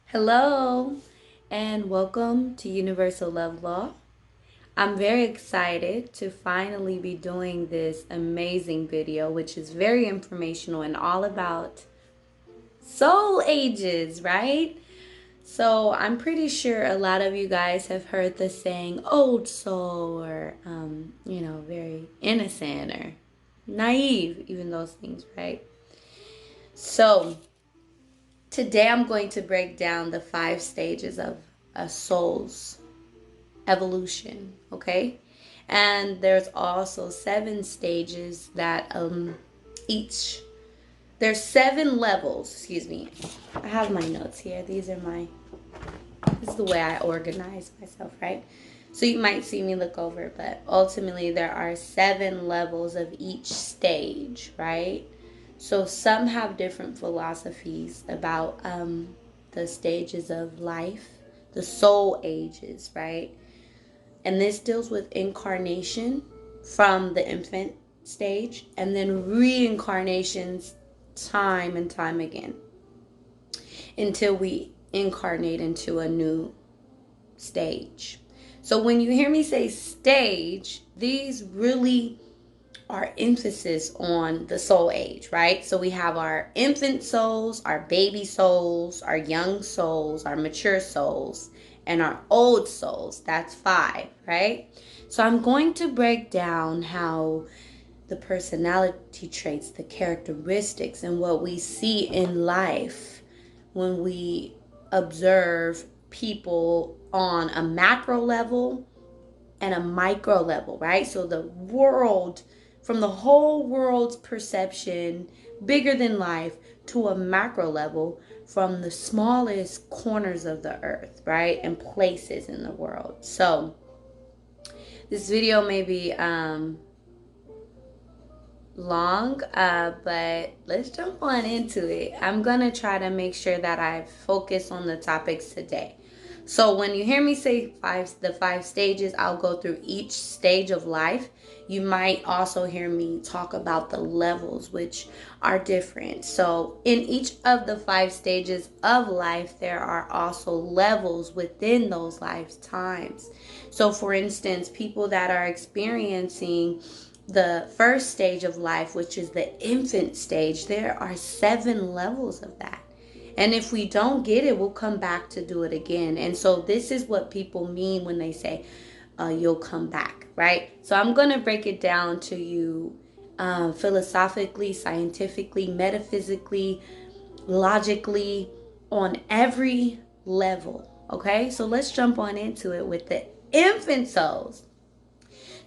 Hello, and welcome to Universal Love Law. I'm very excited to finally be doing this amazing video, which is very informational and all about soul ages, right? So, I'm pretty sure a lot of you guys have heard the saying old soul or, very innocent or naive, even those things, right? So, today I'm going to break down the 5 stages of a soul's evolution, okay? And there's also 7 stages that each there's 7 levels, excuse me. I have my notes here. This is the way I organize myself, right? So you might see me look over, but ultimately there are 7 levels of each stage, right? So some have different philosophies about the stages of life, the soul ages, right? And this deals with incarnation from the infant stage and then reincarnations time and time again until we incarnate into a new stage. So when you hear me say stage, these really are emphasis on the soul age, right? So we have our infant souls, our baby souls, our young souls, our mature souls, and our old souls. That's 5, right? So I'm going to break down how the personality traits, the characteristics, and what we see in life when we observe people on a macro level and a micro level, right? So the world, from the whole world's perception, bigger than life, to a macro level, from the smallest corners of the earth, right? And places in the world. So this video may be long, but let's jump on into it. I'm gonna try to make sure that I focus on the topics today. So when you hear me say the 5 stages, I'll go through each stage of life. You might also hear me talk about the levels, which are different. So in each of the 5 stages of life, there are also levels within those lifetimes. So for instance, people that are experiencing the first stage of life, which is the infant stage, there are 7 levels of that. And if we don't get it, we'll come back to do it again. And so this is what people mean when they say, you'll come back, right? So I'm going to break it down to you philosophically, scientifically, metaphysically, logically, on every level. Okay, so let's jump on into it with the infant souls.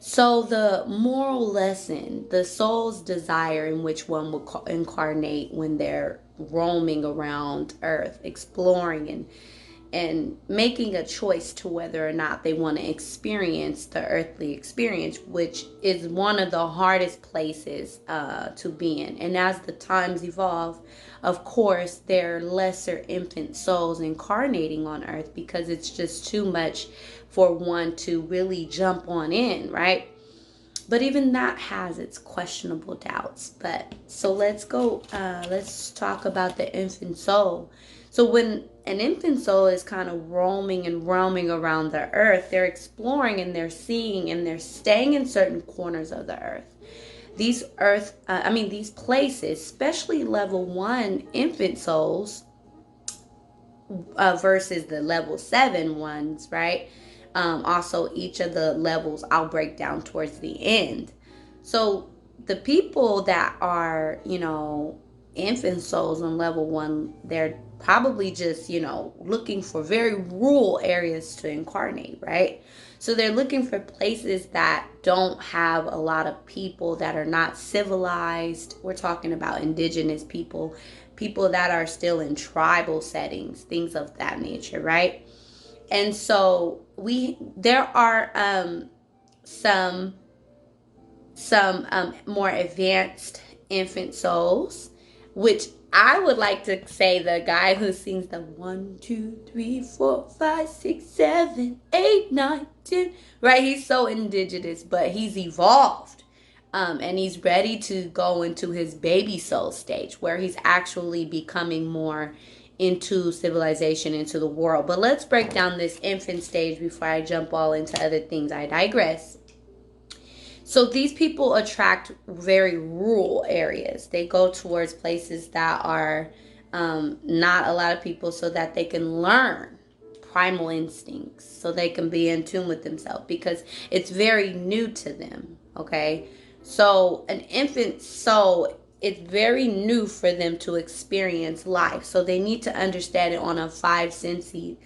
So the moral lesson, the soul's desire in which one will incarnate when they're roaming around earth, exploring and making a choice to whether or not they want to experience the earthly experience, which is one of the hardest places to be in. And as the times evolve, of course, there are lesser infant souls incarnating on earth because it's just too much for one to really jump on in, right? But even that has its questionable doubts. But so let's talk about the infant soul. So when an infant soul is kind of roaming and roaming around the earth, they're exploring and they're seeing and they're staying in certain corners of the earth. These places, especially level 1 infant souls, versus the level 7 ones, right? Also, each of the levels I'll break down towards the end. So the people that are, infant souls on level 1, they're probably just, looking for very rural areas to incarnate, right? So they're looking for places that don't have a lot of people, that are not civilized. We're talking about indigenous people, people that are still in tribal settings, things of that nature, right? And so there are some more advanced infant souls, which I would like to say the guy who sings the 1, 2, 3, 4, 5, 6, 7, 8, 9, 10, right? He's so indigenous, but he's evolved. And he's ready to go into his baby soul stage where he's actually becoming more into civilization, into the world. But let's break down this infant stage before I jump all into other things. I digress. So these people attract very rural areas. They go towards places that are not a lot of people, so that they can learn primal instincts, so they can be in tune with themselves, because it's very new to them. Okay, so an infant soul, it's very new for them to experience life, so they need to understand it on a five senses,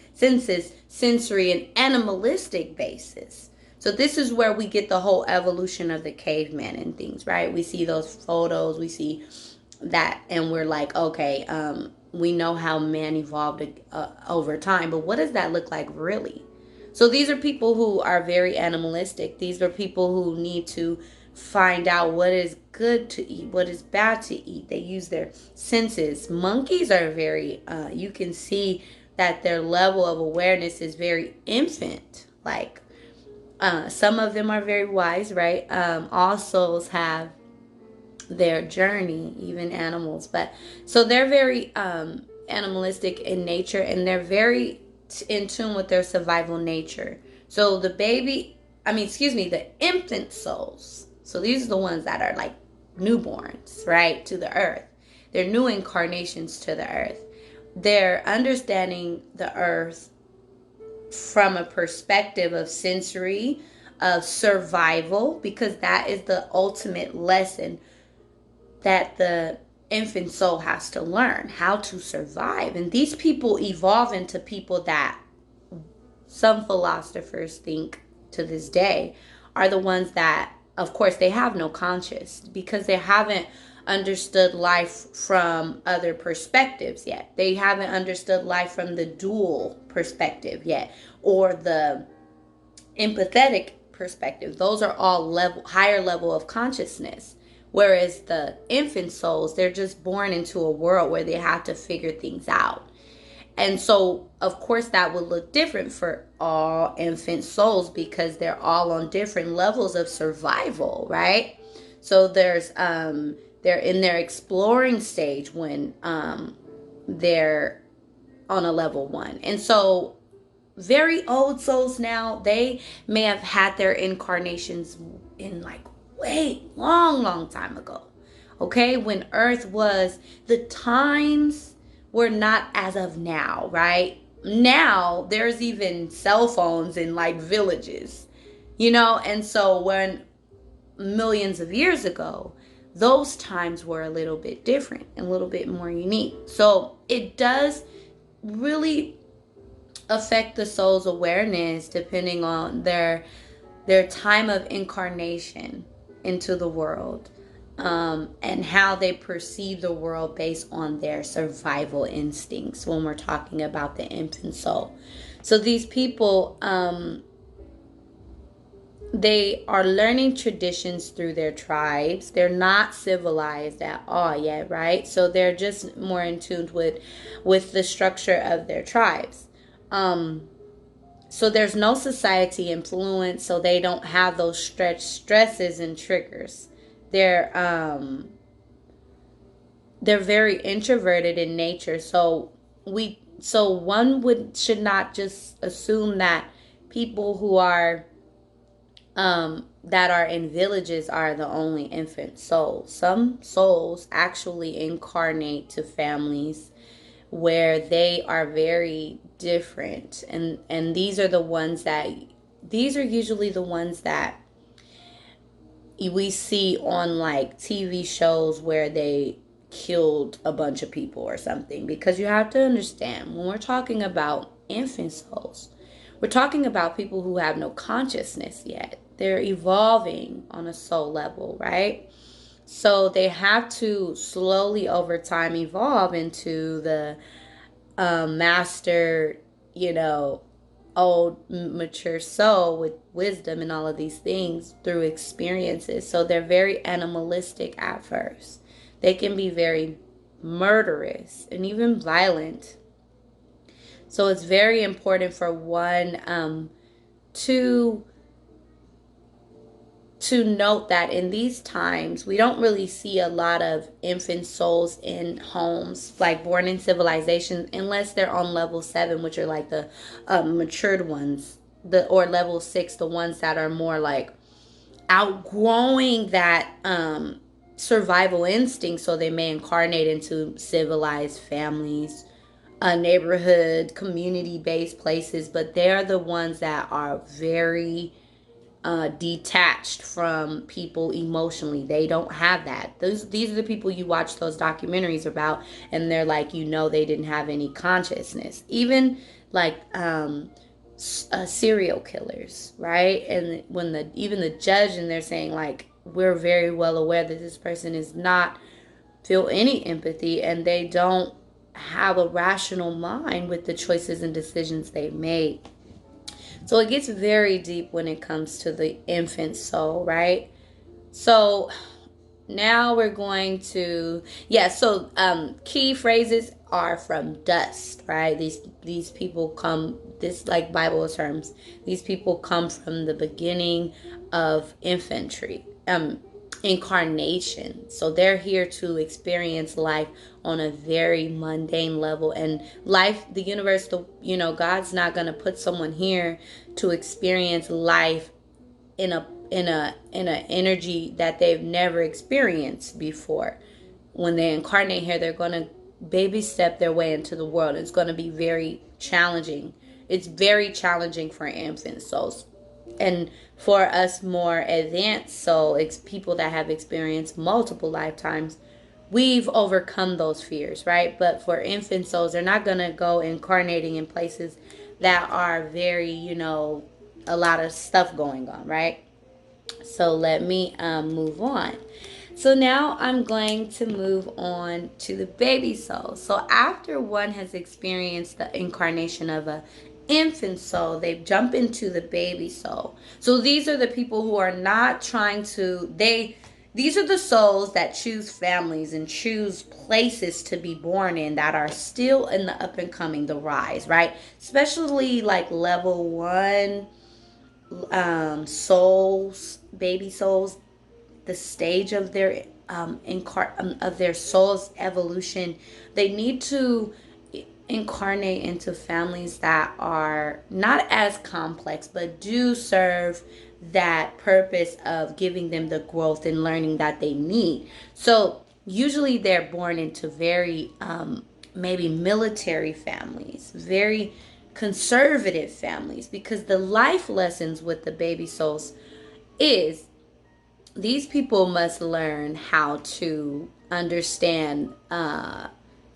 sensory and animalistic basis. So this is where we get the whole evolution of the caveman and things, right? We see those photos, we see that, and we're like, okay, we know how man evolved over time, but what does that look like really? So these are people who are very animalistic. These are people who need to find out what is good to eat, what is bad to eat. They use their senses. Monkeys are very, you can see that their level of awareness is very infant. Like, some of them are very wise, right? All souls have their journey, even animals. But so they're very animalistic in nature, and they're very in tune with their survival nature. So the the infant souls. So these are the ones that are like newborns, right, to the earth. They're new incarnations to the earth. They're understanding the earth from a perspective of sensory, of survival, because that is the ultimate lesson that the infant soul has to learn, how to survive. And these people evolve into people that some philosophers think to this day are the ones that, of course, they have no conscience, because they haven't understood life from other perspectives yet. They haven't understood life from the dual perspective yet, or the empathetic perspective. Those are all higher level of consciousness. Whereas the infant souls, they're just born into a world where they have to figure things out. And so, of course, that would look different for all infant souls, because they're all on different levels of survival, right? So they're in their exploring stage when they're on a level 1. And so very old souls now, they may have had their incarnations in like way long time ago. Okay, when earth was, the times were not as of now, right? Now there's even cell phones in like villages, and so when millions of years ago, those times were a little bit different and a little bit more unique. So it does really affect the soul's awareness depending on their time of incarnation into the world, and how they perceive the world based on their survival instincts when we're talking about the infant soul. So these people, they are learning traditions through their tribes. They're not civilized at all yet, right? So they're just more in tune with the structure of their tribes. So there's no society influence, so they don't have those stresses and triggers. They're very introverted in nature. So one should not just assume that people who are that are in villages are the only infant souls. Some souls actually incarnate to families where they are very different, and these are usually the ones that we see on like TV shows where they killed a bunch of people or something. Because you have to understand, when we're talking about infant souls, we're talking about people who have no consciousness yet. They're evolving on a soul level, right? So they have to slowly over time evolve into the master, old mature soul with wisdom and all of these things through experiences. So they're very animalistic at first. They can be very murderous and even violent. So it's very important for one to to note that in these times, we don't really see a lot of infant souls in homes, like born in civilization, unless they're on level 7, which are like the matured ones, or level 6, the ones that are more like outgrowing that survival instinct, so they may incarnate into civilized families, neighborhood, community-based places, but they're the ones that are very detached from people emotionally. They don't have that. These are the people you watch those documentaries about, and they're like, they didn't have any consciousness. Even like serial killers, right? And when even the judge, and they're saying like, we're very well aware that this person is not feel any empathy, and they don't have a rational mind with the choices and decisions they've made. So it gets very deep when it comes to the infant soul, right? So now we're going to, key phrases are from dust, right? These people come, this like Bible terms, these people come from the beginning of incarnation. So they're here to experience life on a very mundane level. And life, the universe, God's not going to put someone here to experience life in a energy that they've never experienced before. When they incarnate here, they're going to baby step their way into the world. It's going to be very challenging. It's very challenging for infant souls. And for us more advanced souls, people that have experienced multiple lifetimes, we've overcome those fears, right? But for infant souls, they're not going to go incarnating in places that are very, a lot of stuff going on, right? So let me move on. So now I'm going to move on to the baby soul. So after one has experienced the incarnation of a infant soul, they jump into the baby soul. So these are the people who are not trying to, these are the souls that choose families and choose places to be born in that are still in the up and coming, the rise, right? Especially like level 1 souls, baby souls, the stage of their of their soul's evolution. They need to incarnate into families that are not as complex, but do serve that purpose of giving them the growth and learning that they need. So usually they're born into very maybe military families, very conservative families, because the life lessons with the baby souls is these people must learn how to understand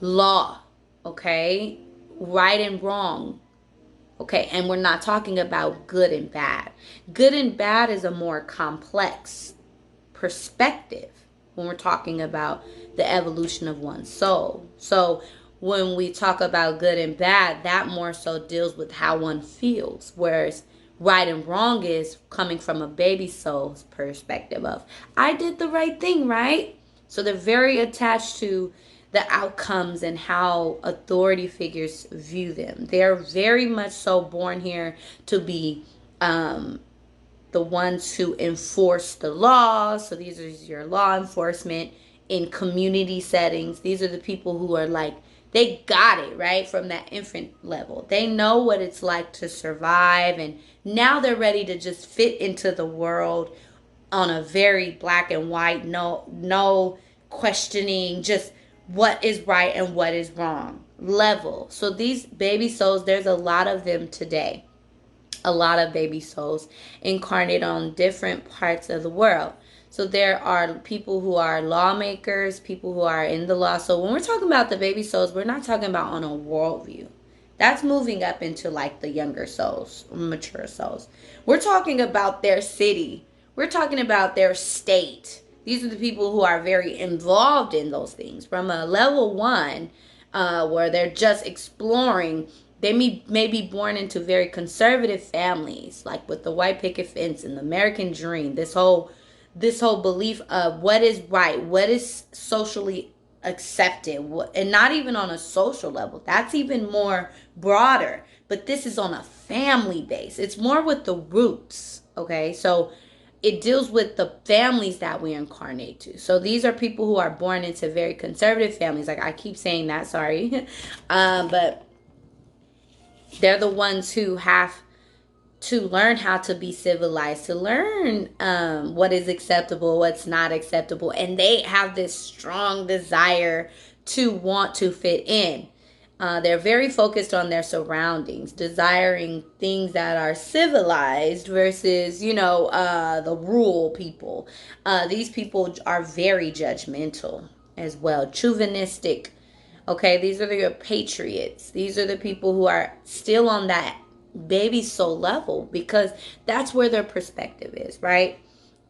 law, okay? Right and wrong, okay? And we're not talking about good and bad. Good and bad is a more complex perspective when we're talking about the evolution of one's soul. So when we talk about good and bad, that more so deals with how one feels, whereas right and wrong is coming from a baby soul's perspective of, I did the right thing, right? So they're very attached to the outcomes and how authority figures view them. They're very much so born here to be the ones who enforce the law. So these are your law enforcement in community settings. These are the people who are like, they got it, right? From that infant level. They know what it's like to survive, and now they're ready to just fit into the world on a very black and white, no questioning, just what is right and what is wrong level. So these baby souls, there's a lot of them today. A lot of baby souls incarnate on different parts of the world. So there are people who are lawmakers, people who are in the law. So when we're talking about the baby souls, we're not talking about on a worldview. That's moving up into like the younger souls, mature souls. We're talking about their city. We're talking about their state. These are the people who are very involved in those things. From a level 1, where they're just exploring, they may be born into very conservative families, like with the white picket fence and the American dream. This whole belief of what is right, what is socially accepted, and not even on a social level. That's even more broader. But this is on a family base. It's more with the roots. Okay, so it deals with the families that we incarnate to. So these are people who are born into very conservative families. Like I keep saying that, sorry. But they're the ones who have to learn how to be civilized, to learn what is acceptable, what's not acceptable. And they have this strong desire to want to fit in. They're very focused on their surroundings, desiring things that are civilized versus, the rural people. These people are very judgmental as well, chauvinistic. Okay, these are your patriots. These are the people who are still on that baby soul level because that's where their perspective is, right?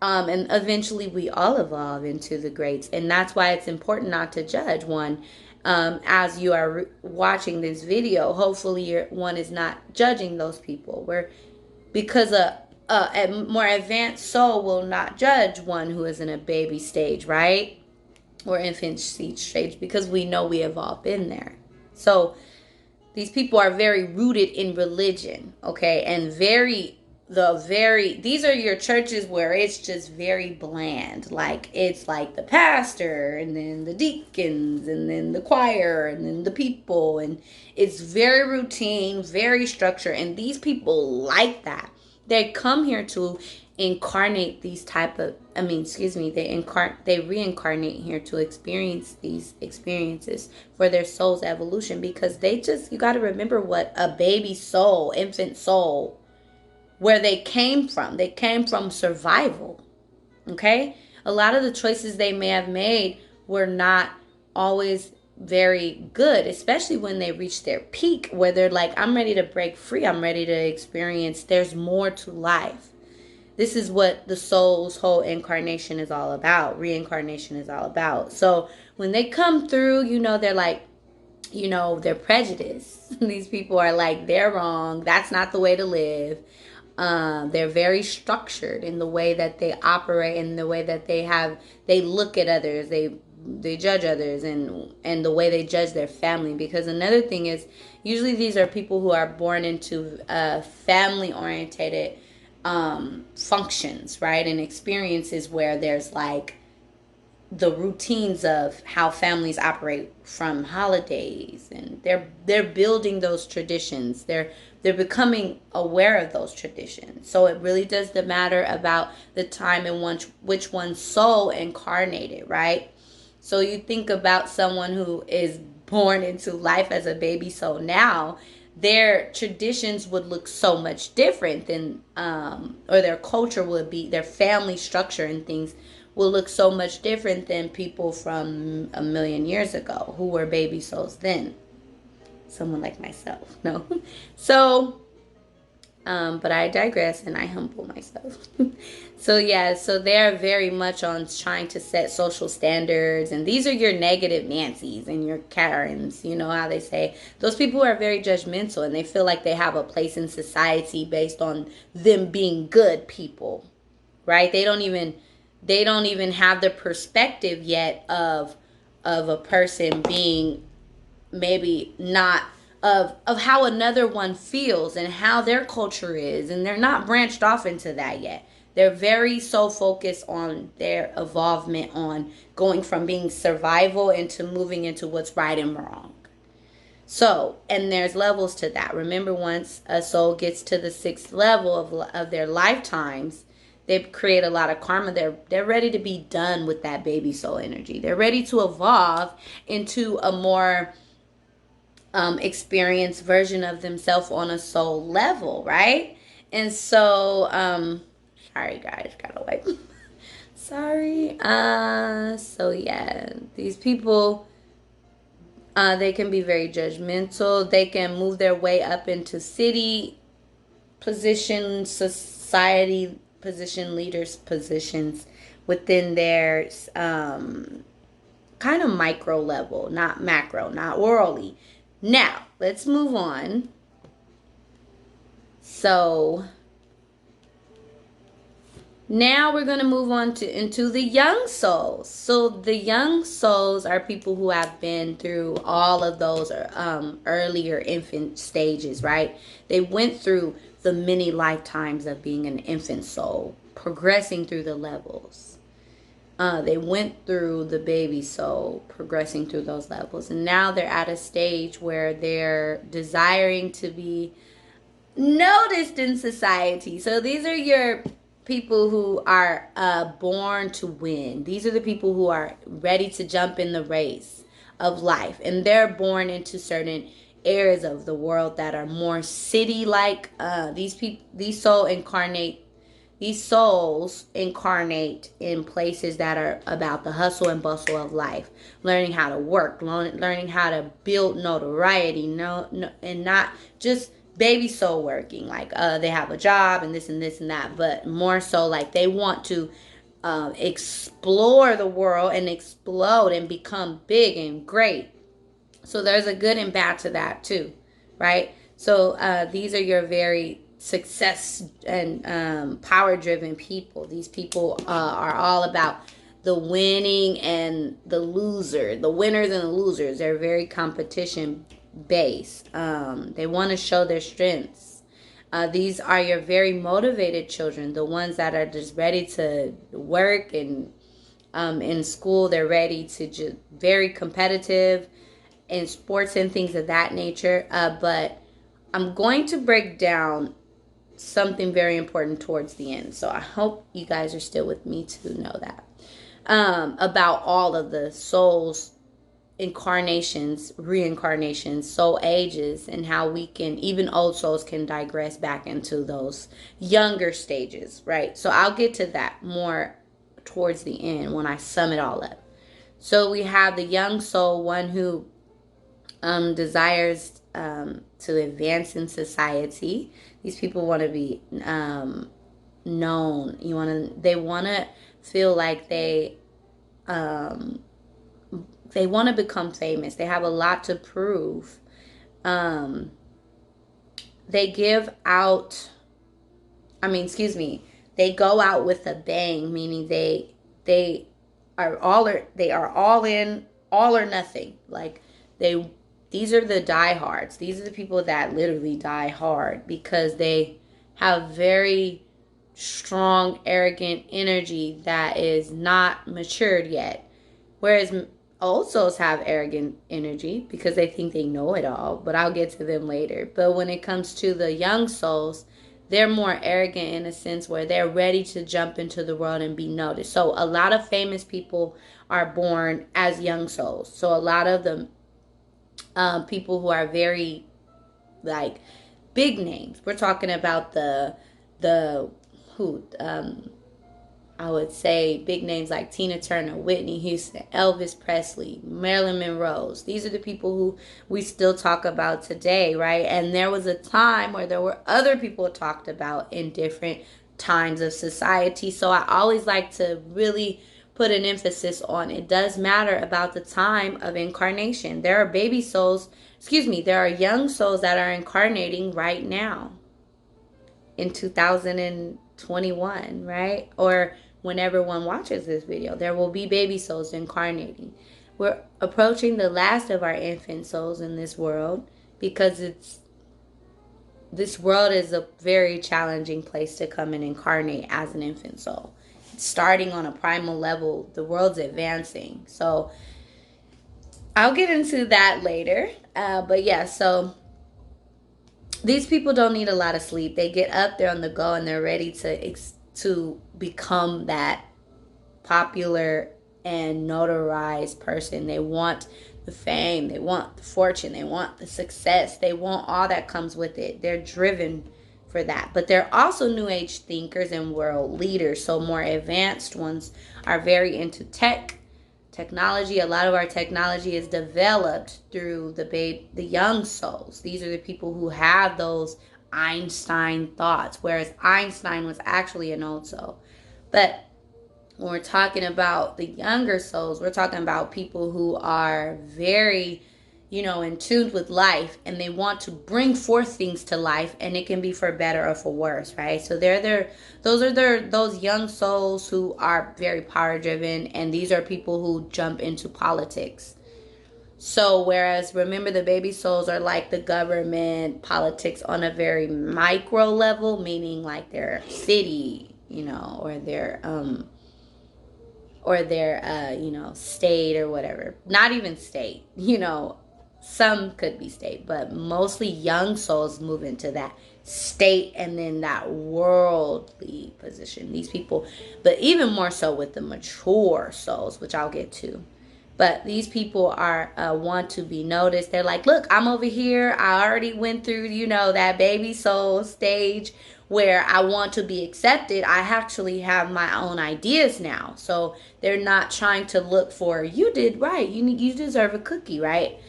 And eventually we all evolve into the greats. And that's why it's important not to judge one. As you are watching this video, hopefully one is not judging those people. Because a more advanced soul will not judge one who is in a baby stage, right? Or infant stage, because we know we have all been there. So these people are very rooted in religion, okay? And these are your churches where it's just very bland. Like it's like the pastor and then the deacons and then the choir and then the people, and it's very routine, very structured, and these people like that. They come here to incarnate these type of they reincarnate here to experience these experiences for their soul's evolution, because you got to remember what a baby soul, infant soul, where they came from survival. Okay, a lot of the choices they may have made were not always very good, especially when they reach their peak where they're like, I'm ready to break free, I'm ready to experience, there's more to life. This is what the soul's whole incarnation is all about. Reincarnation is all about. So when they come through, they're like, they're prejudiced. These people are like, they're wrong. That's not the way to live. They're very structured in the way that they operate, in the way that they look at others. They judge others, and the way they judge their family. Because another thing is, usually these are people who are born into family orientated functions, right? And experiences where there's like the routines of how families operate from holidays, and they're building those traditions. They're becoming aware of those traditions. So it really does matter about the time in which one's soul incarnated, right? So you think about someone who is born into life as a baby soul now, their traditions would look so much different than, or their culture would be, their family structure and things will look so much different than people from a million years ago who were baby souls then. Someone like myself, no. So, but I digress and I humble myself. So they're very much on trying to set social standards, and these are your negative Nancys and your Karens, you know how they say. Those people are very judgmental, and they feel like they have a place in society based on them being good people, right? They don't even have the perspective yet of a person being maybe not of how another one feels and how their culture is, and they're not branched off into that yet. They're very so focused on their evolvement, on going from being survival into moving into what's right and wrong. So, and there's levels to that. Remember, once a soul gets to the 6th level of their lifetimes, they create a lot of karma. They're ready to be done with that baby soul energy. They're ready to evolve into a more experienced version of themselves on a soul level, right? And so, sorry guys, gotta wipe. Sorry. So yeah, these people, they can be very judgmental. They can move their way up into city positions, society position, leaders positions within their kind of micro level, not macro, not worldly. Now, let's move on. So, now we're going to move on into the young souls. So, the young souls are people who have been through all of those earlier infant stages, right? They went through the many lifetimes of being an infant soul. progressing through the levels. They went through the baby soul, progressing through those levels. And now they're at a stage where they're desiring to be noticed in society. So these are your people who are born to win. These are the people who are ready to jump in the race of life. And they're born into certain areas of the world that are more city-like. These souls incarnate in places that are about the hustle and bustle of life, learning how to work, learning how to build notoriety, and not just baby soul working, like they have a job and this and this and that, but more so like they want to explore the world and explode and become big and great. So there's a good and bad to that too, right? So these are your very success and power driven people. These people are all about the winning and the loser, the winners and the losers. They're very competition based. They want to show their strengths. These are your very motivated children, the ones that are just ready to work and in school. They're ready to just very competitive in sports and things of that nature. But I'm going to break down something very important towards the end. So I hope you guys are still with me to know that. About all of the souls, incarnations, reincarnations, soul ages, and how we can, even old souls can digress back into those younger stages, right? So I'll get to that more towards the end when I sum it all up. So we have the young soul, one who desires to advance in society. These people want to be known. They want to feel like they want to become famous. They have a lot to prove. They go out with a bang, meaning they are all in, all or nothing. Like these are the diehards. These are the people that literally die hard because they have very strong, arrogant energy that is not matured yet. Whereas old souls have arrogant energy because they think they know it all, but I'll get to them later. But when it comes to the young souls, they're more arrogant in a sense where they're ready to jump into the world and be noticed. So a lot of famous people are born as young souls. So a lot of them people who are very like big names. We're talking about I would say big names like Tina Turner, Whitney Houston, Elvis Presley, Marilyn Monroe. These are the people who we still talk about today, right? And there was a time where there were other people talked about in different times of society. So I always like to really put an emphasis on it does matter about the time of incarnation. There are there are young souls that are incarnating right now in 2021, right? Or whenever one watches this video, there will be baby souls incarnating. We're approaching the last of our infant souls in this world because this world is a very challenging place to come and incarnate as an infant soul. Starting on a primal level, the world's advancing. So I'll get into that later. But yeah, so these people don't need a lot of sleep. They get up, they're on the go, and they're ready to become that popular and notarized person. They want the fame, they want the fortune, they want the success, they want all that comes with it. They're driven for that. But they're also new age thinkers and world leaders. So more advanced ones are very into technology. A lot of our technology is developed through the young souls. These are the people who have those Einstein thoughts, whereas Einstein was actually an old soul. But when we're talking about the younger souls, we're talking about people who are very in tune with life, and they want to bring forth things to life, and it can be for better or for worse, right? So those young souls who are very power driven, and these are people who jump into politics. So whereas remember the baby souls are like the government politics on a very micro level, meaning like their city, or their state or whatever. Not even state, some could be state, but mostly young souls move into that state and then that worldly position. These people, but even more so with the mature souls, which I'll get to. But these people are want to be noticed. They're like, look, I'm over here. I already went through, that baby soul stage where I want to be accepted. I actually have my own ideas now. So they're not trying to look for, you did right. You deserve a cookie, right?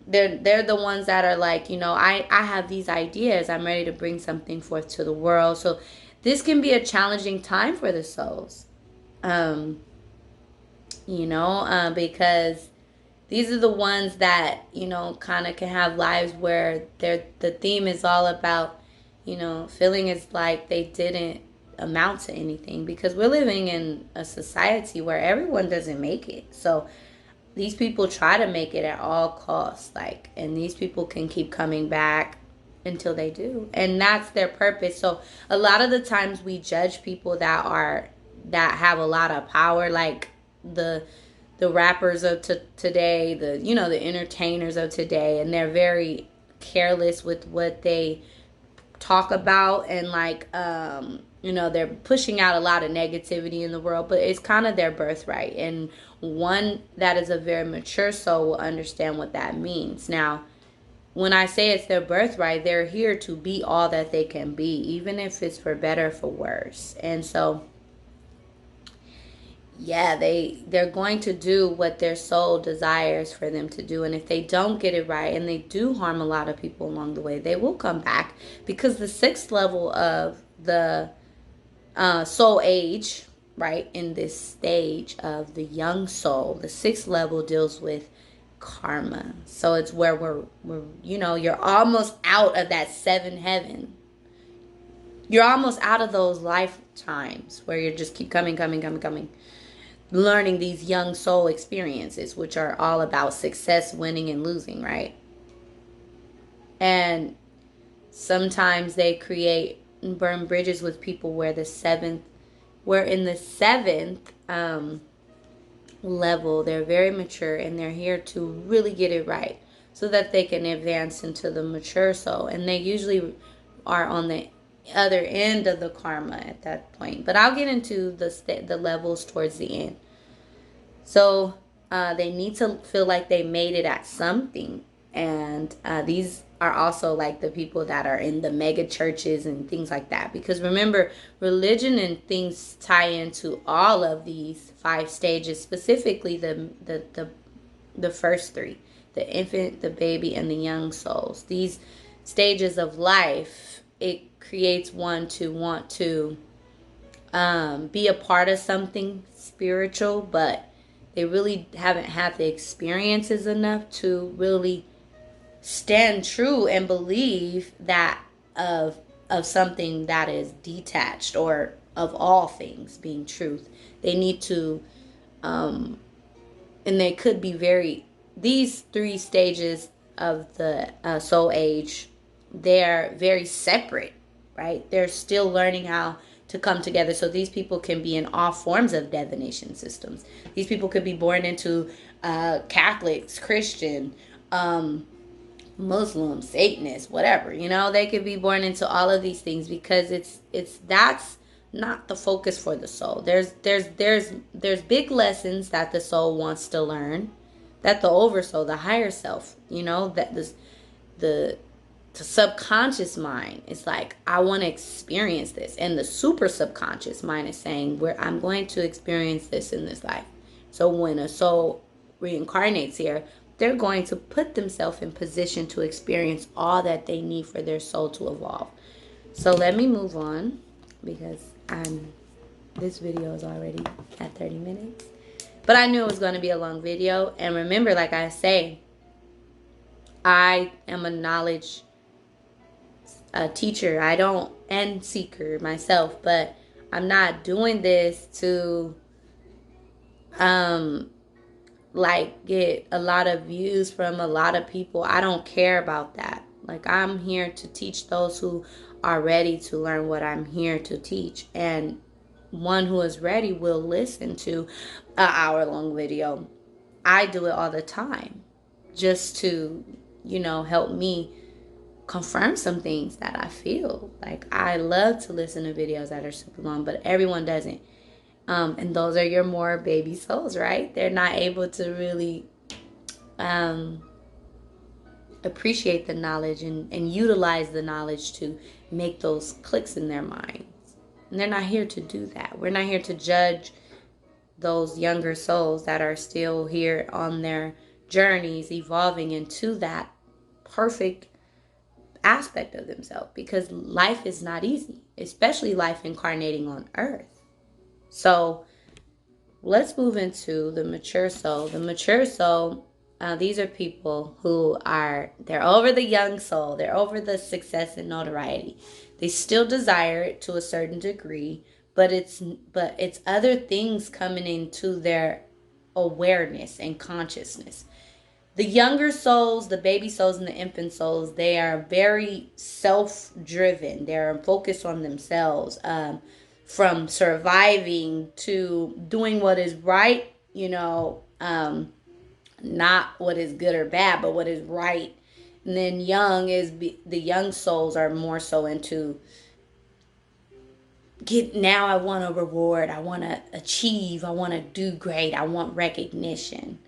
They're the ones that are like, I have these ideas. I'm ready to bring something forth to the world. So this can be a challenging time for the souls. Because these are the ones that, kind of can have lives where the theme is all about, feeling is like they didn't amount to anything, because we're living in a society where everyone doesn't make it. So these people try to make it at all costs, and these people can keep coming back until they do, and that's their purpose. So a lot of the times we judge people that have a lot of power, like the rappers of today, the entertainers of today, and they're very careless with what they talk about, and they're pushing out a lot of negativity in the world, but it's kind of their birthright, and one that is a very mature soul will understand what that means. Now, when I say it's their birthright, they're here to be all that they can be, even if it's for better or for worse. And so yeah, they're going to do what their soul desires for them to do. And if they don't get it right, and they do harm a lot of people along the way, they will come back, because the sixth level of the soul age, right, in this stage of the young soul, the sixth level deals with karma. So it's where we're you're almost out of that seven heaven. You're almost out of those lifetimes where you just keep coming, learning these young soul experiences, which are all about success, winning, and losing, right? And sometimes they create and burn bridges with people where in the seventh level, they're very mature, and they're here to really get it right so that they can advance into the mature soul. And they usually are on the other end of the karma at that point. But I'll get into the levels towards the end. So they need to feel like they made it at something. And these are also like the people that are in the mega churches and things like that. Because remember, religion and things tie into all of these 5 stages, specifically the first 3, the infant, the baby, and the young souls. These stages of life, it creates one to want to be a part of something spiritual, but they really haven't had the experiences enough to really stand true and believe that of something that is detached, or of all things being truth. They need to and they could be these 3 stages of the soul age, they're very separate, right? They're still learning how to come together. So these people can be in all forms of divination systems. These people could be born into Catholics, Christian, Muslim, Satanist, whatever. They could be born into all of these things, because that's not the focus for the soul. There's big lessons that the soul wants to learn, that the oversoul, the higher self, that the subconscious mind is like, I want to experience this, and the super subconscious mind is saying, I'm going to experience this in this life. So when a soul reincarnates here, they're going to put themselves in position to experience all that they need for their soul to evolve. So let me move on, because this video is already at 30 minutes. But I knew it was going to be a long video. And remember, like I say, I am a knowledge teacher. And seeker myself. But I'm not doing this to get a lot of views from a lot of people. I don't care about that. I'm here to teach those who are ready to learn what I'm here to teach. And one who is ready will listen to an hour-long video. I do it all the time just to, help me confirm some things that I feel. Like, I love to listen to videos that are super long, but everyone doesn't. And those are your more baby souls, right? They're not able to really appreciate the knowledge and utilize the knowledge to make those clicks in their minds. And they're not here to do that. We're not here to judge those younger souls that are still here on their journeys, evolving into that perfect aspect of themselves, because life is not easy, especially life incarnating on earth. So let's move into the mature soul. The mature soul, these are people who they're over the young soul. They're over the success and notoriety. They still desire it to a certain degree, but it's other things coming into their awareness and consciousness. The younger souls, the baby souls and the infant souls, they are very self-driven. They're focused on themselves. From surviving to doing what is right, not what is good or bad, but what is right. And then the young souls are more so into now I want a reward, I want to achieve, I want to do great, I want recognition.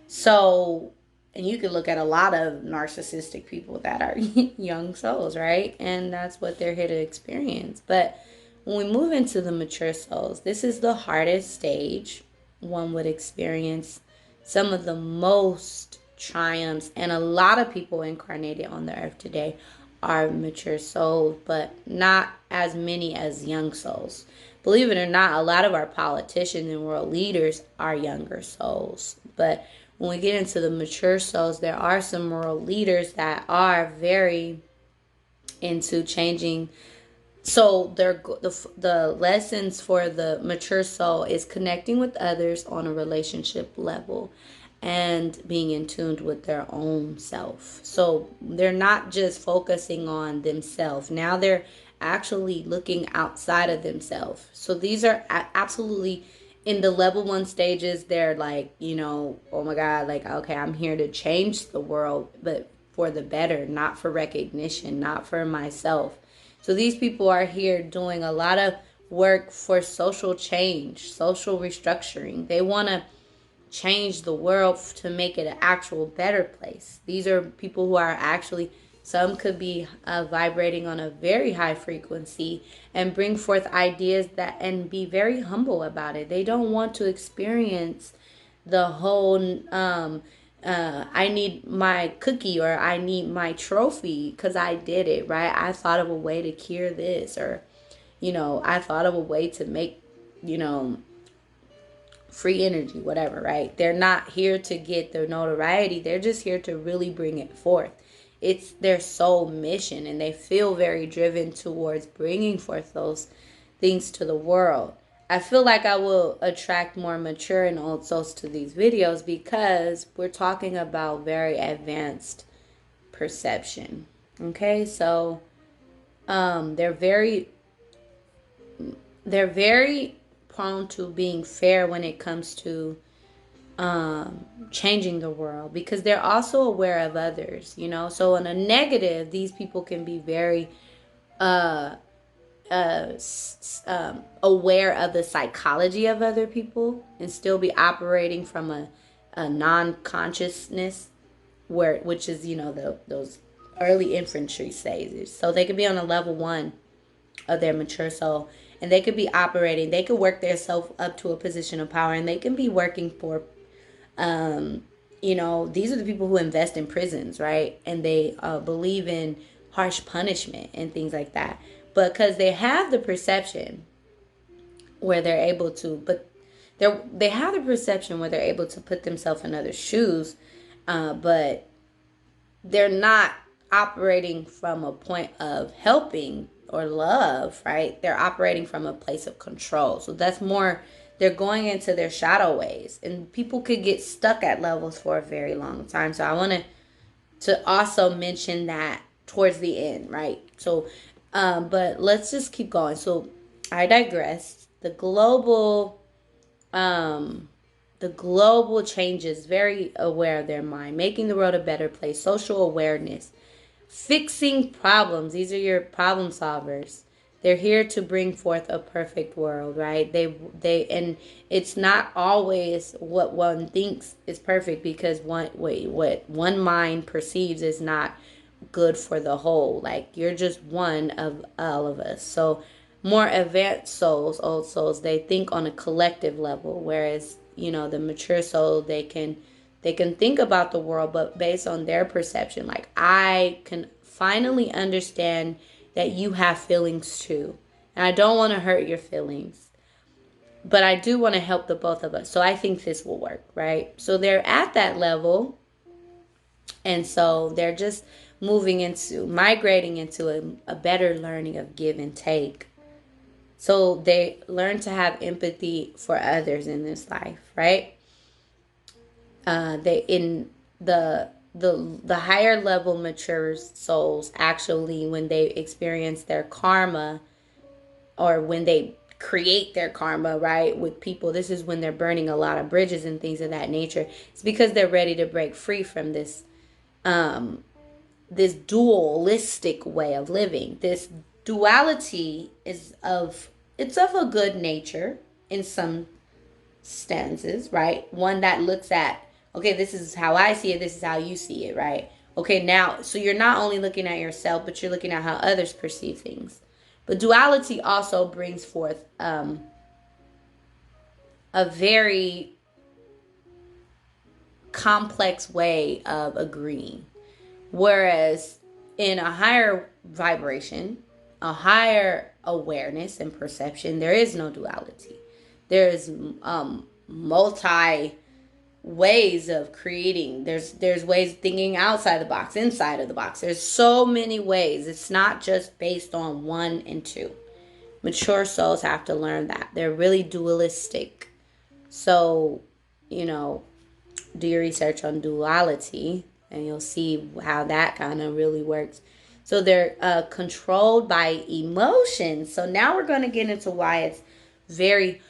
So, and you can look at a lot of narcissistic people that are young souls, right? And that's what they're here to experience. But when we move into the mature souls, this is the hardest stage. One would experience some of the most triumphs, and a lot of people incarnated on the earth today are mature souls, but not as many as young souls. Believe it or not, a lot of our politicians and world leaders are younger souls. But when we get into the mature souls, there are some world leaders that are very into changing. So the lessons for the mature soul is connecting with others on a relationship level and being in tune with their own self. So they're not just focusing on themselves. Now they're actually looking outside of themselves. So these are absolutely in the level 1 stages. They're like, oh my God, like, okay, I'm here to change the world, but for the better, not for recognition, not for myself. So these people are here doing a lot of work for social change, social restructuring. They want to change the world to make it an actual better place. These are people who are actually, some could be vibrating on a very high frequency and bring forth ideas and be very humble about it. They don't want to experience the whole I need my cookie or I need my trophy because I did it, right? I thought of a way to cure this, or, I thought of a way to make, free energy, whatever, right? They're not here to get their notoriety. They're just here to really bring it forth. It's their soul mission, and they feel very driven towards bringing forth those things to the world. I feel like I will attract more mature and old souls to these videos because we're talking about very advanced perception. Okay, so they're very prone to being fair when it comes to changing the world, because they're also aware of others. So in a negative, these people can be very aware of the psychology of other people and still be operating from a non-consciousness, which is those early infantry stages. So they could be on a level 1 of their mature soul, and they could be operating, they could work their self up to a position of power, and they can be working for these are the people who invest in prisons, right? And they believe in harsh punishment and things like that. But because they have the perception where they're able to, they have the perception where they're able to put themselves in other shoes, but they're not operating from a point of helping or love, right? They're operating from a place of control. So that's more, they're going into their shadow ways, and people could get stuck at levels for a very long time. So I wanted to also mention that towards the end, right? So but let's just keep going. So I digress. the global the global changes, very aware of their mind, making the world a better place, social awareness, fixing problems. These are your problem solvers. They're here to bring forth a perfect world, right? And it's not always what one thinks is perfect, because what one mind perceives is not good for the whole. Like, you're just one of all of us. So more advanced souls, old souls, they think on a collective level, whereas, the mature soul, they can think about the world, but based on their perception. Like, I can finally understand that you have feelings too, and I don't want to hurt your feelings, but I do want to help the both of us. So I think this will work, right? So they're at that level, and so they're just migrating into a better learning of give and take. So they learn to have empathy for others in this life, right? They in the higher level mature souls, actually, when they experience their karma, or when they create their karma, right, with people, this is when they're burning a lot of bridges and things of that nature. It's because they're ready to break free from this dualistic way of living. This duality it's of a good nature in some stances, right? One that looks at, okay, this is how I see it, this is how you see it, right? Okay, now, so you're not only looking at yourself, but you're looking at how others perceive things. But duality also brings forth a very complex way of agreeing. Whereas in a higher vibration, a higher awareness and perception, there is no duality. There is multi ways of creating. There's ways of thinking outside the box, inside of the box. There's so many ways. It's not just based on one and two. Mature souls have to learn that. They're really dualistic. So, do your research on duality, and you'll see how that kind of really works. So they're controlled by emotions. So now we're going to get into why it's very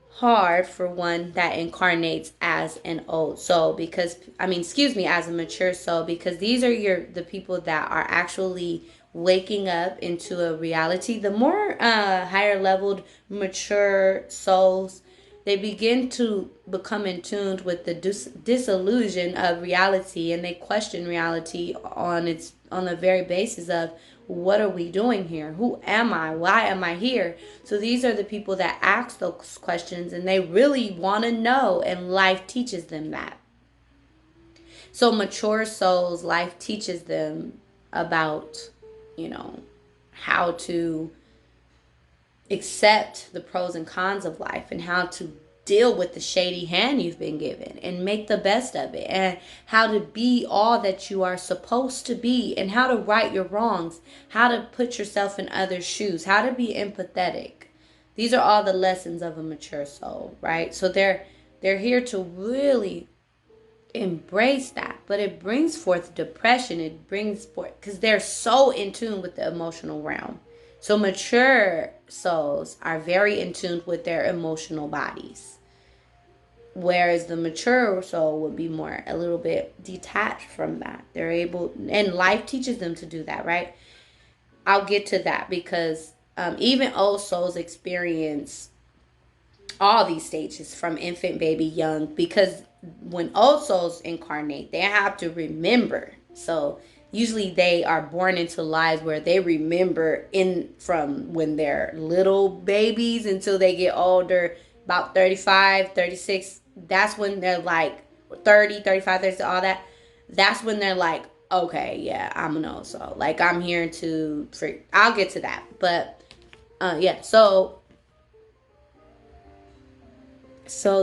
hard for one that incarnates as an old soul, because as a mature soul, because these are the people that are actually waking up into a reality. The more higher leveled mature souls, they begin to become in tune with the disillusion of reality, and they question reality on the very basis of, what are we doing here? Who am I? Why am I here? So these are the people that ask those questions, and they really want to know, and life teaches them that. So mature souls, life teaches them about, how to accept the pros and cons of life, and how to deal with the shady hand you've been given and make the best of it, and how to be all that you are supposed to be, and how to right your wrongs, how to put yourself in others' shoes, how to be empathetic. These are all the lessons of a mature soul, right? So they're here to really embrace that, but it brings forth depression. It brings forth, because they're so in tune with the emotional realm. So mature souls are very in tune with their emotional bodies, whereas the mature soul would be a little bit detached from that. They're able, and life teaches them to do that, right? I'll get to that, because even old souls experience all these stages, from infant, baby, young, because when old souls incarnate, they have to remember. So usually they are born into lives where they remember from when they're little babies until they get older, about 35, 36. That's when they're like 30, 35, 30, all that. That's when they're like, okay, yeah, I'm an old soul. Like, I'm here to I'll get to that. But yeah, so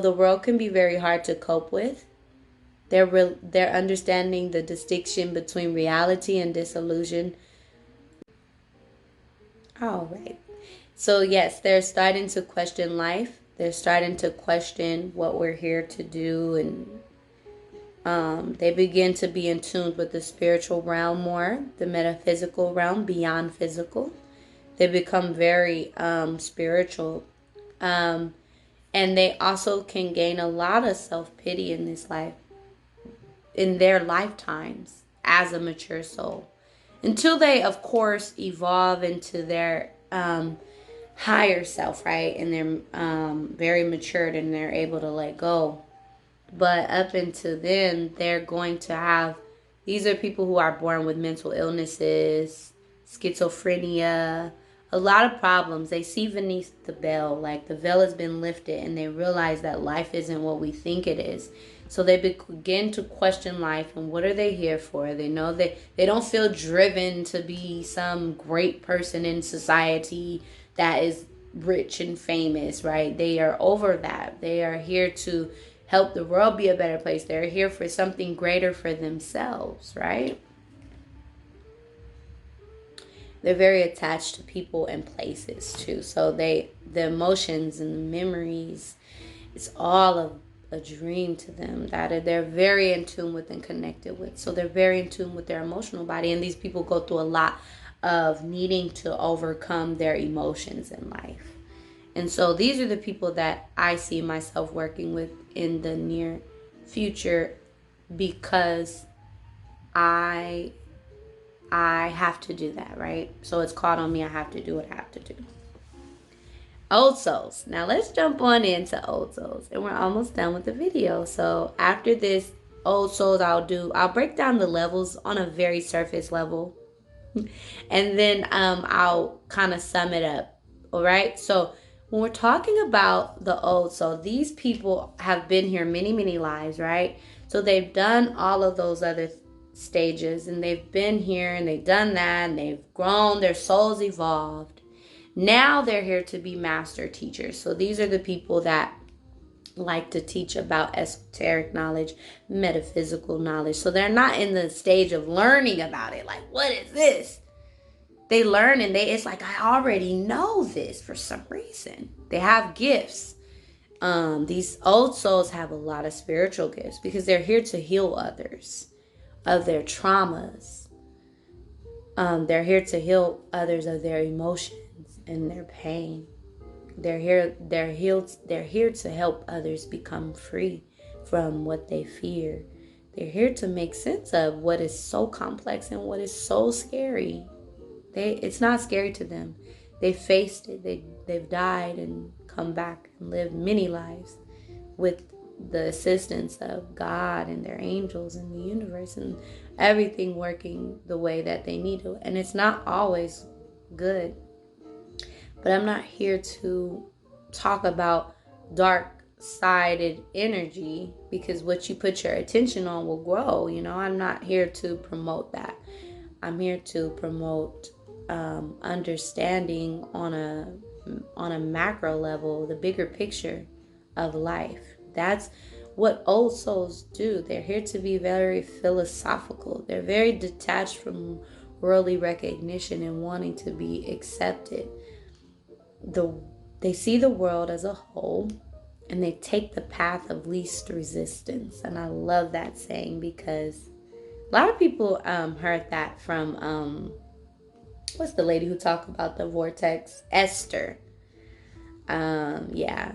the world can be very hard to cope with. They're understanding the distinction between reality and disillusion. All right. So yes, they're starting to question life. They're starting to question what we're here to do, and they begin to be in tune with the spiritual realm more, the metaphysical realm beyond physical. They become very spiritual, And they also can gain a lot of self-pity in this life, in their lifetimes as a mature soul. Until they, of course, evolve into their higher self, right? And they're very matured and they're able to let go. But up until then, they're going to have, these are people who are born with mental illnesses, schizophrenia, a lot of problems. They see beneath the veil, like the veil has been lifted, and they realize that life isn't what we think it is. So they begin to question life and what are they here for? They know they don't feel driven to be some great person in society that is rich and famous, right? They are over that. They are here to help the world be a better place. They're here for something greater for themselves, right? They're very attached to people and places too. So the emotions and the memories, it's all of a dream to them that they're very in tune with and connected with. So they're very in tune with their emotional body. And these people go through a lot of needing to overcome their emotions in life. And so these are the people that I see myself working with in the near future, because I have to do that, right? So it's called on me. I have to do what I have to do. Old souls. Now let's jump on into old souls. And we're almost done with the video. So after this, old souls, I'll break down the levels on a very surface level. And then I'll kind of sum it up. All right. So when we're talking about the old soul, these people have been here many, many lives, right? So they've done all of those other stages, and they've been here and they've done that, and they've grown, their souls evolved. Now they're here to be master teachers. So these are the people that like to teach about esoteric knowledge, metaphysical knowledge. So they're not in the stage of learning about it. Like, what is this? They learn and it's like, I already know this for some reason. They have gifts. These old souls have a lot of spiritual gifts because they're here to heal others of their traumas. They're here to heal others of their emotions and their pain. They're here to help others become free from what they fear. They're here to make sense of what is so complex and what is so scary. It's not scary to them. They faced it. They've died and come back and lived many lives with the assistance of God and their angels and the universe and everything working the way that they need to. And it's not always good. But I'm not here to talk about dark-sided energy, because what you put your attention on will grow. I'm not here to promote that. I'm here to promote understanding on a macro level, the bigger picture of life. That's what old souls do. They're here to be very philosophical. They're very detached from worldly recognition and wanting to be accepted. They see the world as a whole, and they take the path of least resistance. And I love that saying, because a lot of people heard that from what's the lady who talked about the vortex? Esther. Yeah.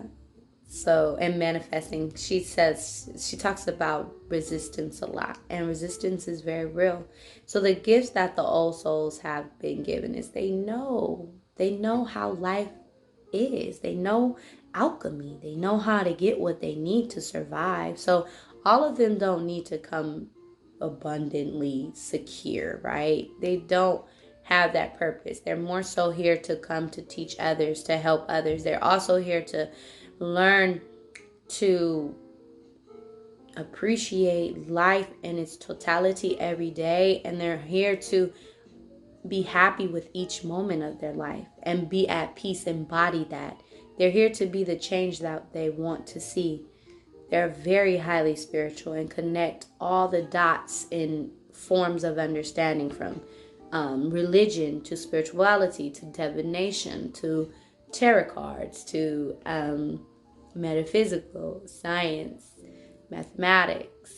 So, and manifesting, she talks about resistance a lot, and resistance is very real. So the gifts that the old souls have been given is they know how life is. They know alchemy. They know how to get what they need to survive. So all of them don't need to come abundantly secure, right? They don't have that purpose. They're more so here to come to teach others, to help others. They're also here to learn to appreciate life in its totality every day. And they're here to be happy with each moment of their life and be at peace, embody that. They're here to be the change that they want to see. They're very highly spiritual and connect all the dots in forms of understanding, from religion to spirituality to divination to tarot cards to metaphysical science, mathematics,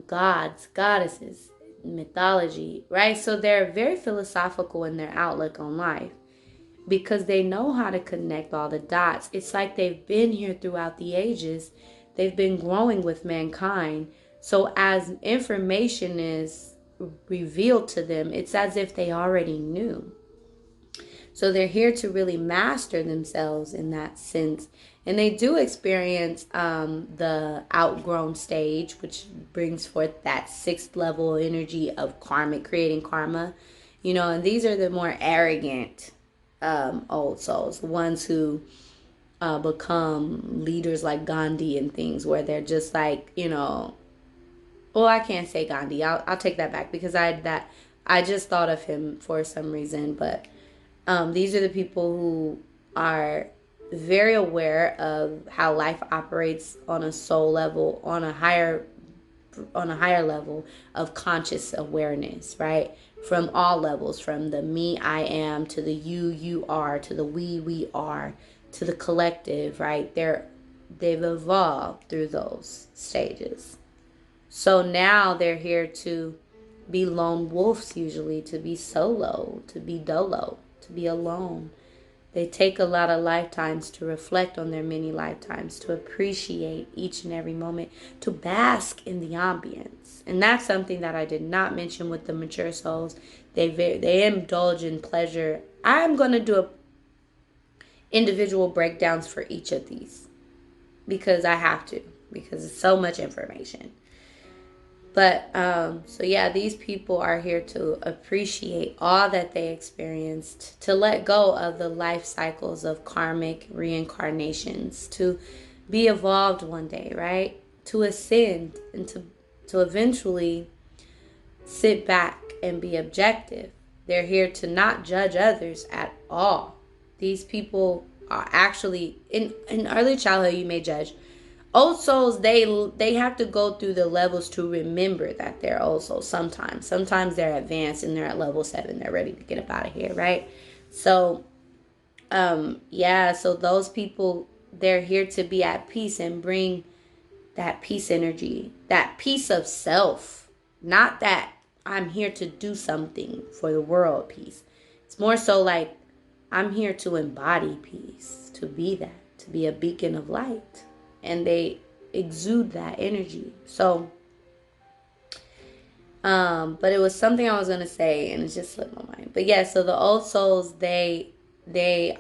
gods, goddesses, mythology, right? So they're very philosophical in their outlook on life. because they know how to connect all the dots. It's like they've been here throughout the ages. They've been growing with mankind. So as information is revealed to them, it's as if they already knew. So they're here to really master themselves in that sense. And they do experience the outgrown stage, which brings forth that sixth level energy of karmic, creating karma. And these are the more arrogant old souls, the ones who become leaders like Gandhi and things, where they're just like, well, I can't say Gandhi. I'll take that back, because I just thought of him for some reason. But these are the people who are very aware of how life operates on a soul level, on a higher level of conscious awareness, right? From all levels, from the me, I am, to the you are, to the we are, to the collective, right? They've evolved through those stages. So now they're here to be lone wolves, usually, to be solo, to be dolo, to be alone. They take a lot of lifetimes to reflect on their many lifetimes, to appreciate each and every moment, to bask in the ambience. And that's something that I did not mention with the mature souls. They indulge in pleasure. I'm going to do individual breakdowns for each of these, because I have to, because it's so much information. But, so yeah, these people are here to appreciate all that they experienced, to let go of the life cycles of karmic reincarnations, to be evolved one day, right? To ascend and to eventually sit back and be objective. They're here to not judge others at all. These people are actually, in early childhood, you may judge. Old souls, they have to go through the levels to remember that they're old souls sometimes. Sometimes they're advanced and they're at level 7. They're ready to get up out of here, right? So, so those people, they're here to be at peace and bring that peace energy, that peace of self. Not that I'm here to do something for the world peace. It's more so like I'm here to embody peace, to be that, to be a beacon of light. And they exude that energy. So, but it was something I was going to say and it just slipped my mind. But yeah, so the old souls, they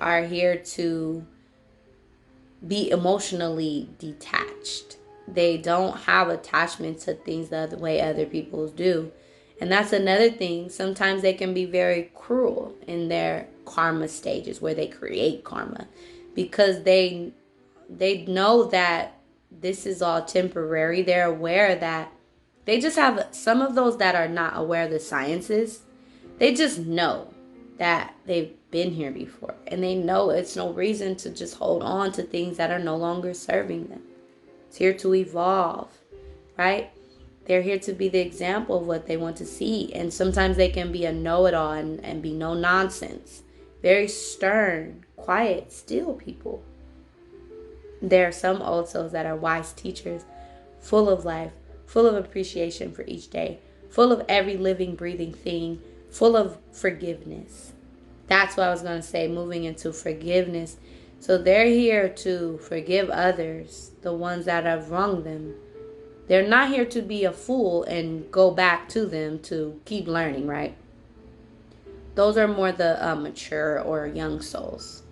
are here to be emotionally detached. They don't have attachment to things the other way other people do. And that's another thing. Sometimes they can be very cruel in their karma stages, where they create karma, because they know that this is all temporary. They're aware that they just have some of those that are not aware of the sciences. They just know that they've been here before, and they know it's no reason to just hold on to things that are no longer serving them. It's here to evolve, right? They're here to be the example of what they want to see. And sometimes they can be a know-it-all and be no nonsense. Very stern, quiet, still people. There are some old souls that are wise teachers, full of life, full of appreciation for each day, full of every living, breathing thing, full of forgiveness. That's what I was going to say, moving into forgiveness. So they're here to forgive others, the ones that have wronged them. They're not here to be a fool and go back to them to keep learning, right? Those are more the mature or young souls.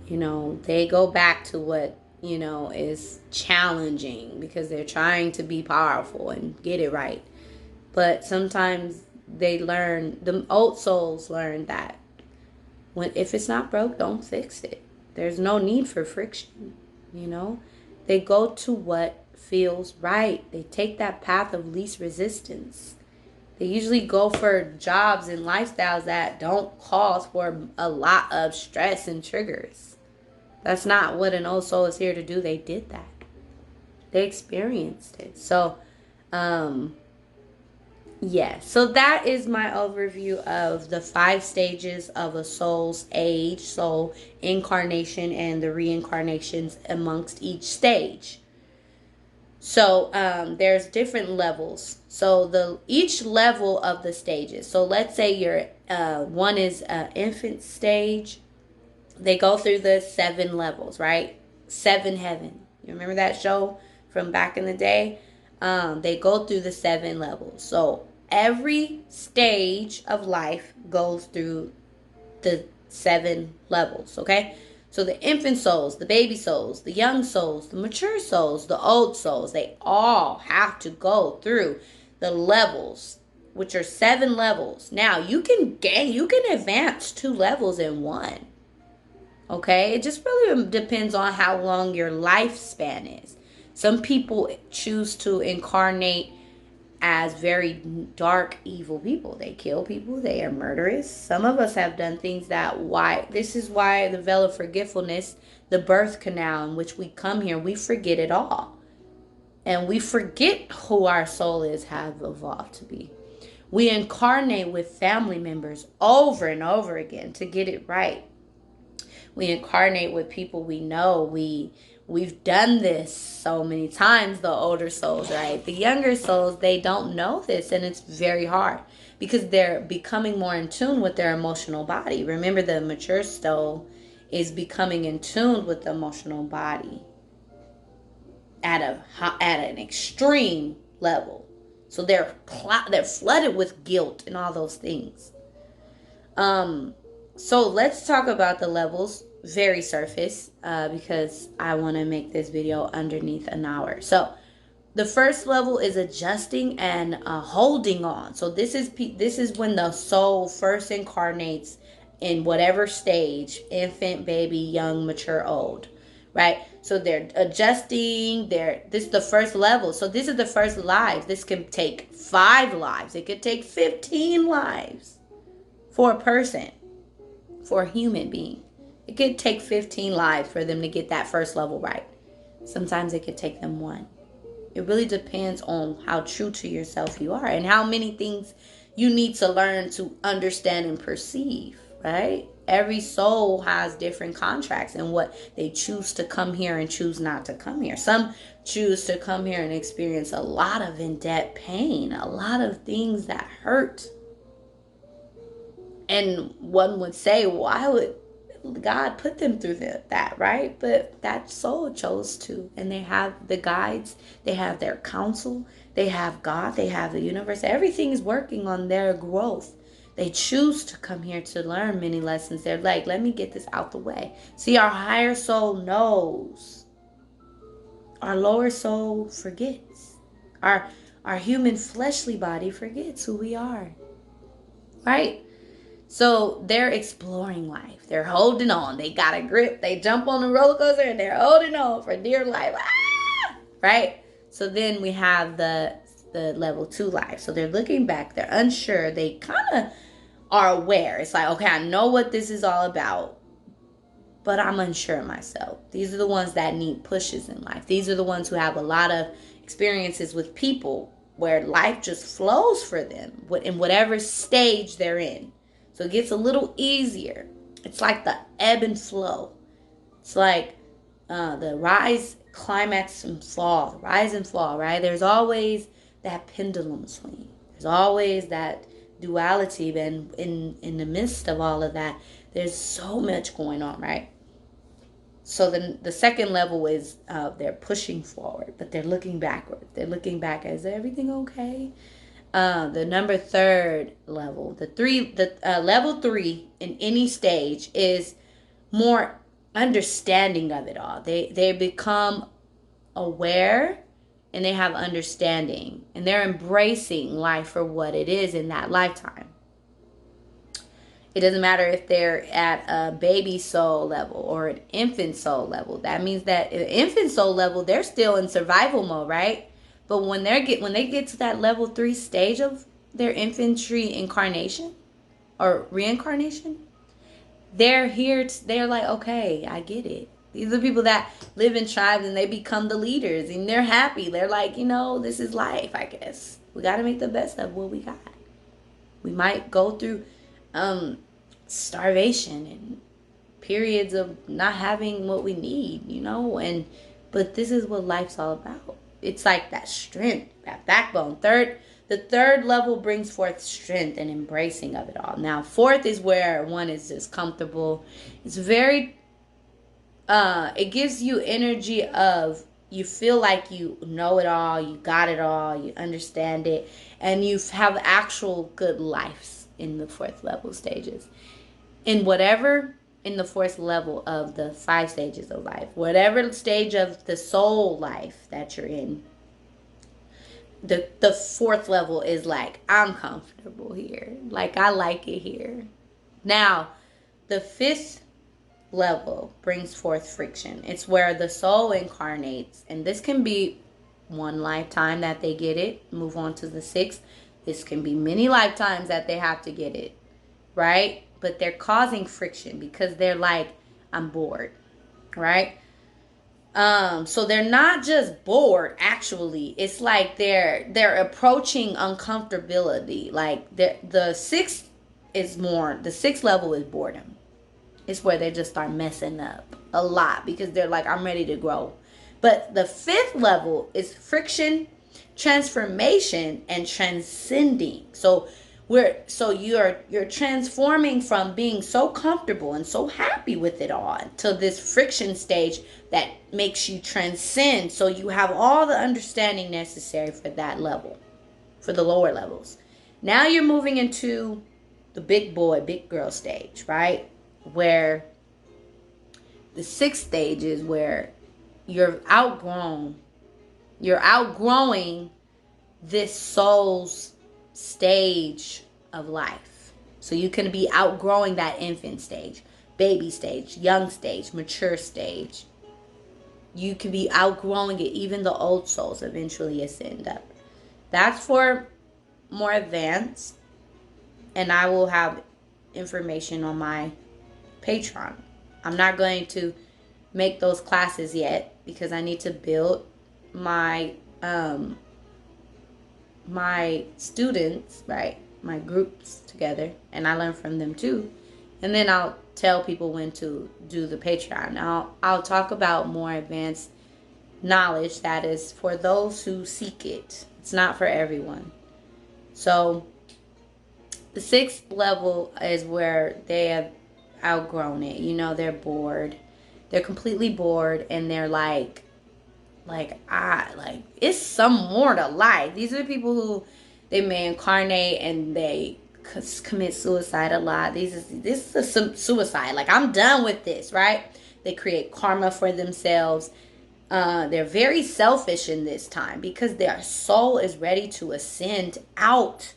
They go back to what is challenging, because they're trying to be powerful and get it right. But sometimes the old souls learn that if it's not broke, don't fix it. There's no need for friction. They go to what feels right. They take that path of least resistance. They usually go for jobs and lifestyles that don't cause for a lot of stress and triggers. That's not what an old soul is here to do. They did that. They experienced it. So, so that is my overview of the 5 stages of a soul's age, soul incarnation, and the reincarnations amongst each stage. So there's different levels. So each level of the stages. So let's say one is infant stage, They go through the 7 levels, right? 7 heaven. You remember that show from back in the day? They go through the 7 levels. So every stage of life goes through the 7 levels, okay? So the infant souls, the baby souls, the young souls, the mature souls, the old souls, they all have to go through the levels, which are 7 levels. Now you can advance 2 levels in one. Okay? It just really depends on how long your lifespan is. Some people choose to incarnate as very dark, evil people. They kill people, they are murderous. Some of us have done things this is why the veil of forgetfulness, the birth canal in which we come here, we forget it all. And we forget who our soul is, have evolved to be. We incarnate with family members over and over again to get it right. We incarnate with people we know. We've done this so many times, the older souls, right? The younger souls, they don't know this, and it's very hard because they're becoming more in tune with their emotional body. Remember, the mature soul is becoming in tune with the emotional body at an extreme level. So they're flooded with guilt and all those things. So let's talk about the levels, very surface, because I want to make this video underneath an hour. So the first level is adjusting and holding on. So this is when the soul first incarnates in whatever stage, infant, baby, young, mature, old, right? So they're adjusting. This is the first level. So this is the first lives. This can take 5 lives. It could take 15 lives for a person. For a human being, it could take 15 lives for them to get that first level right. Sometimes it could take them 1. It really depends on how true to yourself you are and how many things you need to learn to understand and perceive, right? Every soul has different contracts and what they choose to come here and choose not to come here. Some choose to come here and experience a lot of in-depth pain, a lot of things that hurt. And one would say, why would God put them through that, right? But that soul chose to. And they have the guides, they have their counsel, they have God, they have the universe. Everything is working on their growth. They choose to come here to learn many lessons. They're like, let me get this out the way. See, our higher soul knows. Our lower soul forgets. Our human fleshly body forgets who we are, right? So they're exploring life. They're holding on. They got a grip. They jump on the roller coaster and they're holding on for dear life. Ah! Right? So then we have the level 2 life. So they're looking back. They're unsure. They kind of are aware. It's like, okay, I know what this is all about, but I'm unsure myself. These are the ones that need pushes in life. These are the ones who have a lot of experiences with people where life just flows for them in whatever stage they're in. So it gets a little easier. It's like the ebb and flow. It's like the rise, climax, and fall. The rise and fall, right? There's always that pendulum swing. There's always that duality. And in the midst of all of that, there's so much going on, right? So then the second level is they're pushing forward, but they're looking backward. They're looking back. Is everything okay? The number 3rd level, level 3 in any stage is more understanding of it all. They become aware and they have understanding and they're embracing life for what it is in that lifetime. It doesn't matter if they're at a baby soul level or an infant soul level. That means that at infant soul level, they're still in survival mode, right? But when they get to that level 3 stage of their infantry incarnation or reincarnation, they're like, okay, I get it. These are people that live in tribes and they become the leaders and they're happy. They're like, this is life, I guess. We got to make the best of what we got. We might go through starvation and periods of not having what we need, but this is what life's all about. It's like that strength, that backbone. The third level brings forth strength and embracing of it all. Now, fourth is where one is just comfortable. It's very, it gives you energy of you feel like you know it all, you got it all, you understand it, and you have actual good lives in the fourth level stages. In whatever, in the fourth level of the 5 stages of life, whatever stage of the soul life that you're in, the fourth level is like, I'm comfortable here. Like, I like it here. Now, the fifth level brings forth friction. It's where the soul incarnates, and this can be one lifetime that they get it, move on to the sixth. This can be many lifetimes that they have to get it, right? But they're causing friction because they're like, I'm bored, right? So they're not just bored, actually. It's like they're approaching uncomfortability. Like the sixth level is boredom. It's where they just start messing up a lot because they're like, I'm ready to grow. But the fifth level is friction, transformation, and transcending. So you're transforming from being so comfortable and so happy with it all to this friction stage that makes you transcend. So you have all the understanding necessary for that level, for the lower levels. Now you're moving into the big boy, big girl stage, right? Where the sixth stage is where you're outgrowing this soul's stage of life. So you can be outgrowing that infant stage, baby stage, young stage, mature stage. You can be outgrowing it. Even the old souls eventually ascend up. That's for more advanced, and I will have information on my Patreon. I'm not going to make those classes yet because I need to build my my students, right? My groups together, and I learn from them too. And then I'll tell people when to do the Patreon. I'll talk about more advanced knowledge that is for those who seek it. It's not for everyone. So the sixth level is where they have outgrown it. You know, they're bored. They're completely bored, and they're like it's some more to life. These are people who they may incarnate and they commit suicide a lot. This is some suicide. Like, I'm done with this, right? They create karma for themselves. They're very selfish in this time because their soul is ready to ascend out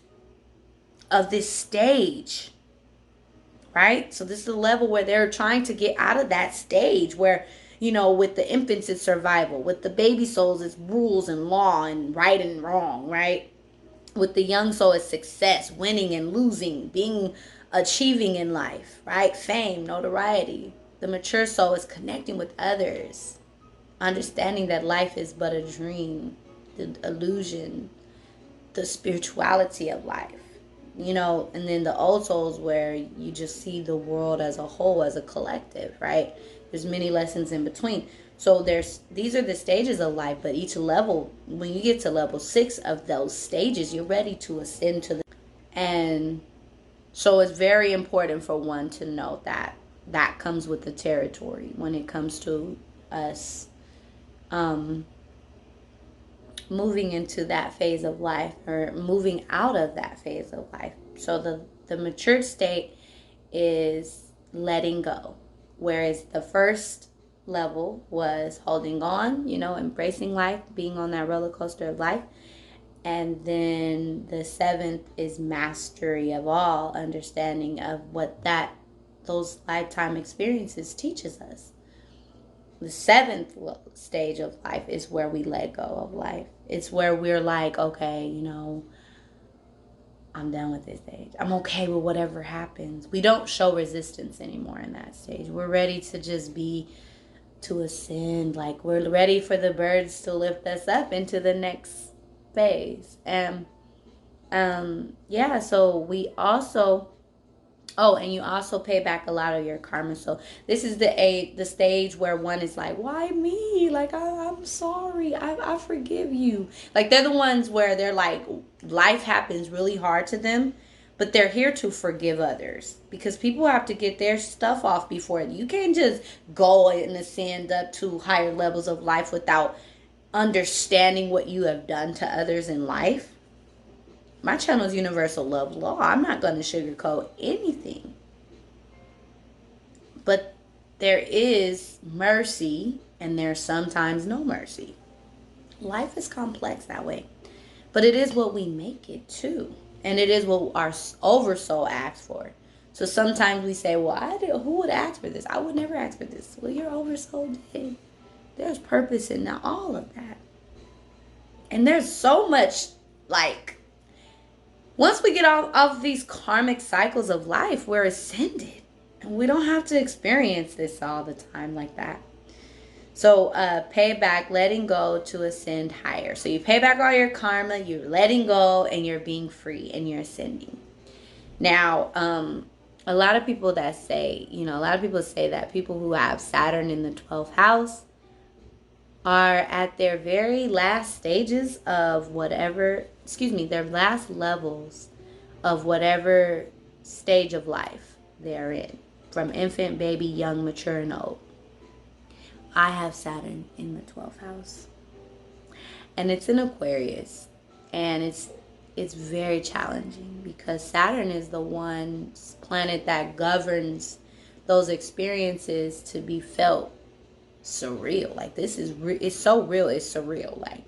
of this stage, right? So this is the level where they're trying to get out of that stage where, you know, with the infants it's survival, with the baby souls it's rules and law and right and wrong, right? With the young soul it's success, winning and losing, achieving in life, right? Fame, notoriety. The mature soul is connecting with others, understanding that life is but a dream, the illusion, the spirituality of life. You know, and then the old souls where you just see the world as a whole, as a collective, right? There's many lessons in between. So these are the stages of life, but each level, when you get to level 6 of those stages, you're ready to ascend to and so it's very important for one to know that that comes with the territory when it comes to us moving into that phase of life or moving out of that phase of life. So the matured state is letting go, whereas the first level was holding on, you know, embracing life, being on that roller coaster of life. And then the seventh is mastery of all, understanding of what those lifetime experiences teaches us. The seventh stage of life is where we let go of life. It's where we're like, okay, you know, I'm done with this stage. I'm okay with whatever happens. We don't show resistance anymore in that stage. We're ready to just to ascend. Like, we're ready for the birds to lift us up into the next phase. And yeah, so we also Oh, and you also pay back a lot of your karma. So this is the stage where one is like, why me? Like, I'm sorry. I forgive you. Like, they're the ones where they're like, life happens really hard to them, but they're here to forgive others, because people have to get their stuff off before. You can't just go and ascend up to higher levels of life without understanding what you have done to others in life. My channel is Universal Love Law. I'm not going to sugarcoat anything. But there is mercy, and there's sometimes no mercy. Life is complex that way. But it is what we make it too. And it is what our oversoul asks for. So sometimes we say, well, who would ask for this? I would never ask for this. Well, your oversoul did. There's purpose in all of that. And there's so much, like, once we get off these karmic cycles of life, we're ascended. And we don't have to experience this all the time like that. So pay back, letting go to ascend higher. So you pay back all your karma, you're letting go, and you're being free, and you're ascending. Now, a lot of people that say, a lot of people say that people who have Saturn in the 12th house are at their very last stages of their last levels of whatever stage of life they're in, from infant, baby, young, mature, and old. I have Saturn in the 12th house, and it's in Aquarius, and it's very challenging because Saturn is the one planet that governs those experiences to be felt surreal. Like, this is it's so real, it's surreal. Like,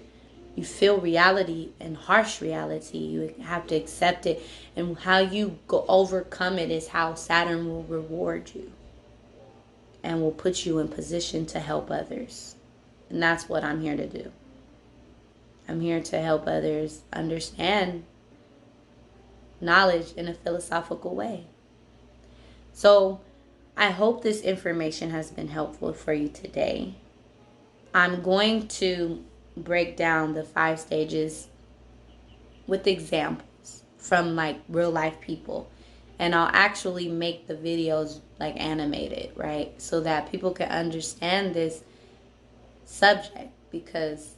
you feel reality and harsh reality. You have to accept it, and how you go overcome it is how Saturn will reward you and will put you in position to help others. And that's what I'm here to do. I'm here to help others understand knowledge in a philosophical way. So I hope this information has been helpful for you today. I'm going to break down the 5 stages with examples from like real life people. And I'll actually make the videos like animated, right? So that people can understand this subject, because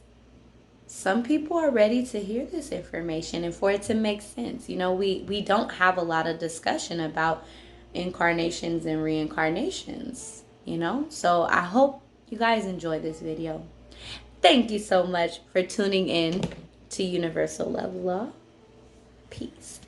some people are ready to hear this information and for it to make sense. We don't have a lot of discussion about incarnations and reincarnations, So I hope you guys enjoyed this video. Thank you so much for tuning in to Universal Love Law. Peace.